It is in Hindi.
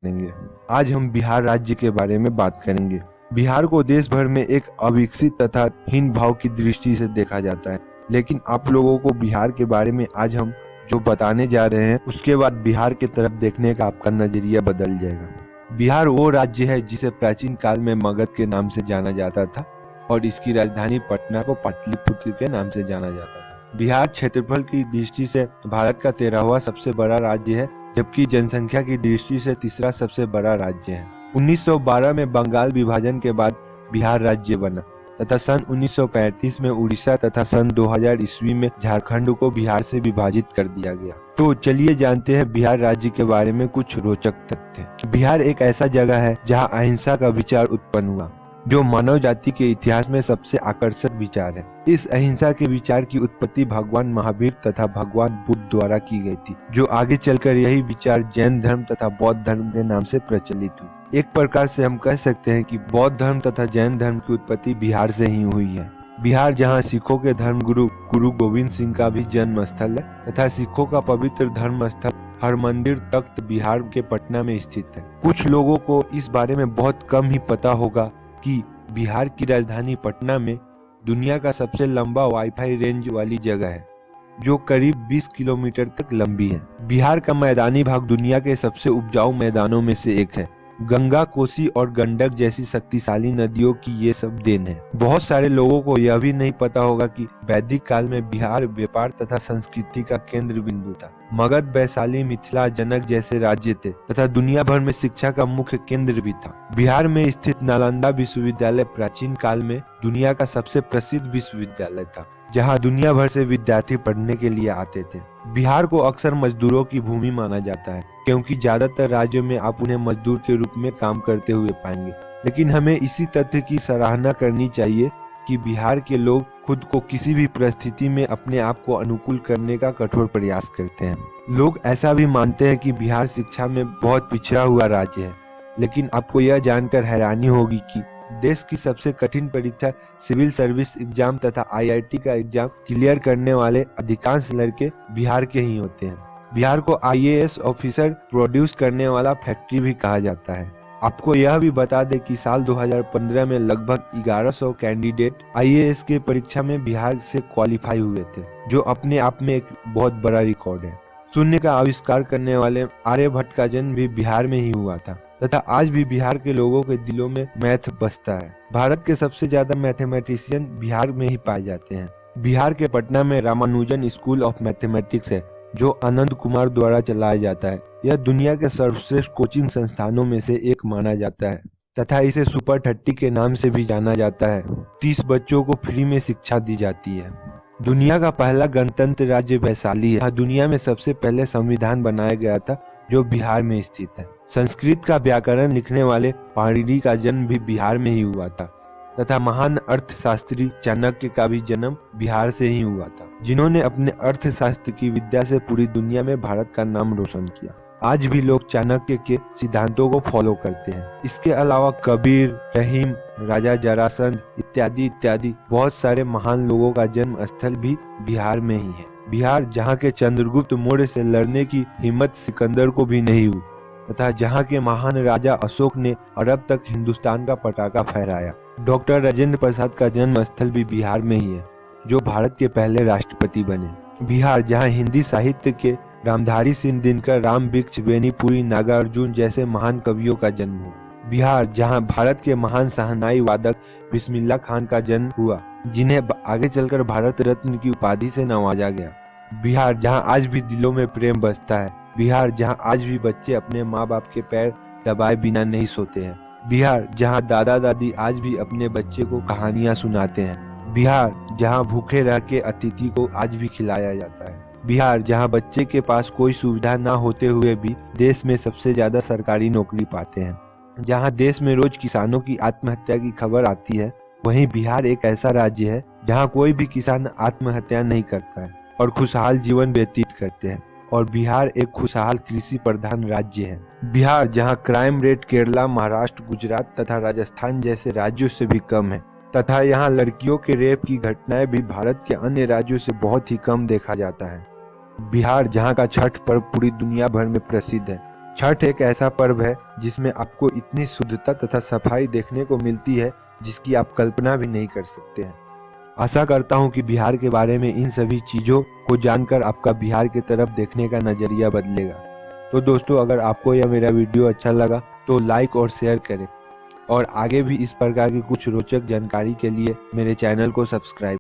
करेंगे। आज हम बिहार राज्य के बारे में बात करेंगे। बिहार को देश भर में एक अविकसित तथा हीन भाव की दृष्टि से देखा जाता है, लेकिन आप लोगों को बिहार के बारे में आज हम जो बताने जा रहे हैं उसके बाद बिहार की तरफ देखने का आपका नजरिया बदल जाएगा। बिहार वो राज्य है जिसे प्राचीन काल में मगध के नाम से जाना जाता था और इसकी राजधानी पटना को पाटलिपुत्र के नाम से जाना जाता था। बिहार क्षेत्रफल की दृष्टि से भारत का 13वां सबसे बड़ा राज्य है, जबकि जनसंख्या की दृष्टि से तीसरा सबसे बड़ा राज्य है। 1912 में बंगाल विभाजन के बाद बिहार राज्य बना तथा सन 1935 में उड़ीसा तथा सन 2000 ईस्वी में झारखंड को बिहार से विभाजित कर दिया गया। तो चलिए जानते हैं बिहार राज्य के बारे में कुछ रोचक तथ्य। बिहार एक ऐसा जगह है जहां अहिंसा का विचार उत्पन्न हुआ, जो मानव जाति के इतिहास में सबसे आकर्षक विचार है। इस अहिंसा के विचार की उत्पत्ति भगवान महावीर तथा भगवान बुद्ध द्वारा की गई थी, जो आगे चलकर यही विचार जैन धर्म तथा बौद्ध धर्म के नाम से प्रचलित हुई। एक प्रकार से हम कह सकते हैं कि बौद्ध धर्म तथा जैन धर्म की उत्पत्ति बिहार से ही हुई है। बिहार जहाँ सिखों के धर्म गुरु गोविंद सिंह का भी जन्म स्थल है तथा सिखों का पवित्र धर्म स्थल हरमंदिर तख्त बिहार के पटना में स्थित है। कुछ लोगों को इस बारे में बहुत कम ही पता होगा कि बिहार की राजधानी पटना में दुनिया का सबसे लंबा वाईफाई रेंज वाली जगह है, जो करीब 20 किलोमीटर तक लंबी है। बिहार का मैदानी भाग दुनिया के सबसे उपजाऊ मैदानों में से एक है। गंगा, कोसी और गंडक जैसी शक्तिशाली नदियों की ये सब देन है। बहुत सारे लोगों को यह भी नहीं पता होगा कि वैदिक काल में बिहार व्यापार तथा संस्कृति का केंद्र बिंदु था। मगध, वैशाली, मिथिला, जनक जैसे राज्य थे तथा दुनिया भर में शिक्षा का मुख्य केंद्र भी था। बिहार में स्थित नालंदा विश्वविद्यालय प्राचीन काल में दुनिया का सबसे प्रसिद्ध विश्वविद्यालय था, जहां दुनिया भर से विद्यार्थी पढ़ने के लिए आते थे। बिहार को अक्सर मजदूरों की भूमि माना जाता है, क्योंकि ज्यादातर राज्यों में आप उन्हें मजदूर के रूप में काम करते हुए पाएंगे। लेकिन हमें इसी तथ्य की सराहना करनी चाहिए कि बिहार के लोग खुद को किसी भी परिस्थिति में अपने आप को अनुकूल करने का कठोर प्रयास करते हैं। लोग ऐसा भी मानते हैं कि बिहार शिक्षा में बहुत पिछड़ा हुआ राज्य है, लेकिन आपको यह जानकर हैरानी होगी कि देश की सबसे कठिन परीक्षा सिविल सर्विस एग्जाम तथा IIT का एग्जाम क्लियर करने वाले अधिकांश लड़के बिहार के ही होते हैं। बिहार को IAS ऑफिसर प्रोड्यूस करने वाला फैक्ट्री भी कहा जाता है। आपको यह भी बता दें कि साल 2015 में लगभग 1100 कैंडिडेट IAS के परीक्षा में बिहार से क्वालिफाई हुए थे, जो अपने आप में एक बहुत बड़ा रिकॉर्ड है। शून्य का आविष्कार करने वाले आर्यभट्ट का जन्म भी बिहार में ही हुआ था तथा आज भी बिहार के लोगों के दिलों में मैथ बसता है। भारत के सबसे ज्यादा मैथमेटिशियन बिहार में ही पाए जाते हैं। बिहार के पटना में रामानुजन स्कूल ऑफ मैथमेटिक्स है, जो आनंद कुमार द्वारा चलाया जाता है। यह दुनिया के सर्वश्रेष्ठ कोचिंग संस्थानों में से एक माना जाता है तथा इसे सुपर 30 के नाम से भी जाना जाता है। 30 बच्चों को फ्री में शिक्षा दी जाती है। दुनिया का पहला गणतंत्र राज्य वैशाली है। दुनिया में सबसे पहले संविधान बनाया गया था, जो बिहार में स्थित है। संस्कृत का व्याकरण लिखने वाले पाणिनि का जन्म भी बिहार में ही हुआ था तथा महान अर्थशास्त्री चाणक्य का भी जन्म बिहार से ही हुआ था, जिन्होंने अपने अर्थशास्त्र की विद्या से पूरी दुनिया में भारत का नाम रोशन किया। आज भी लोग चाणक्य के सिद्धांतों को फॉलो करते हैं। इसके अलावा कबीर, रहीम, राजा जरासंध इत्यादि इत्यादि बहुत सारे महान लोगों का जन्म स्थल भी बिहार में ही है। बिहार जहाँ के चंद्रगुप्त मौर्य से लड़ने की हिम्मत सिकंदर को भी नहीं हुई तथा जहाँ के महान राजा अशोक ने अरब तक हिंदुस्तान का पताका फहराया। डॉक्टर राजेंद्र प्रसाद का जन्म स्थल भी बिहार में ही है, जो भारत के पहले राष्ट्रपति बने। बिहार जहाँ हिंदी साहित्य के रामधारी सिंह दिनकर, राम वृक्ष बेनीपुरी, नागार्जुन जैसे महान कवियों का जन्म हुआ। बिहार जहाँ भारत के महान शहनाई वादक बिस्मिल्लाह खान का जन्म हुआ, जिन्हें आगे चलकर भारत रत्न की उपाधि से नवाजा गया। बिहार जहाँ आज भी दिलों में प्रेम बसता है। बिहार जहाँ आज भी बच्चे अपने माँ बाप के पैर दबाए बिना नहीं सोते हैं। बिहार जहाँ दादा दादी आज भी अपने बच्चे को कहानियाँ सुनाते हैं। बिहार जहाँ भूखे रह के अतिथि को आज भी खिलाया जाता है। बिहार जहाँ बच्चे के पास कोई सुविधा ना होते हुए भी देश में सबसे ज्यादा सरकारी नौकरी पाते हैं। जहाँ देश में रोज किसानों की आत्महत्या की खबर आती है, वहीं बिहार एक ऐसा राज्य है जहाँ कोई भी किसान आत्महत्या नहीं करता है और खुशहाल जीवन व्यतीत करते हैं। और बिहार एक खुशहाल कृषि प्रधान राज्य है। बिहार जहां क्राइम रेट केरला, महाराष्ट्र, गुजरात तथा राजस्थान जैसे राज्यों से भी कम है तथा यहां लड़कियों के रेप की घटनाएं भी भारत के अन्य राज्यों से बहुत ही कम देखा जाता है। बिहार जहां का छठ पर्व पूरी दुनिया भर में प्रसिद्ध है। छठ एक ऐसा पर्व है जिसमें आपको इतनी शुद्धता तथा सफाई देखने को मिलती है जिसकी आप कल्पना भी नहीं कर सकते हैं। आशा करता हूं कि बिहार के बारे में इन सभी चीज़ों को जानकर आपका बिहार की तरफ देखने का नज़रिया बदलेगा। तो दोस्तों, अगर आपको यह मेरा वीडियो अच्छा लगा तो लाइक और शेयर करें और आगे भी इस प्रकार की कुछ रोचक जानकारी के लिए मेरे चैनल को सब्सक्राइब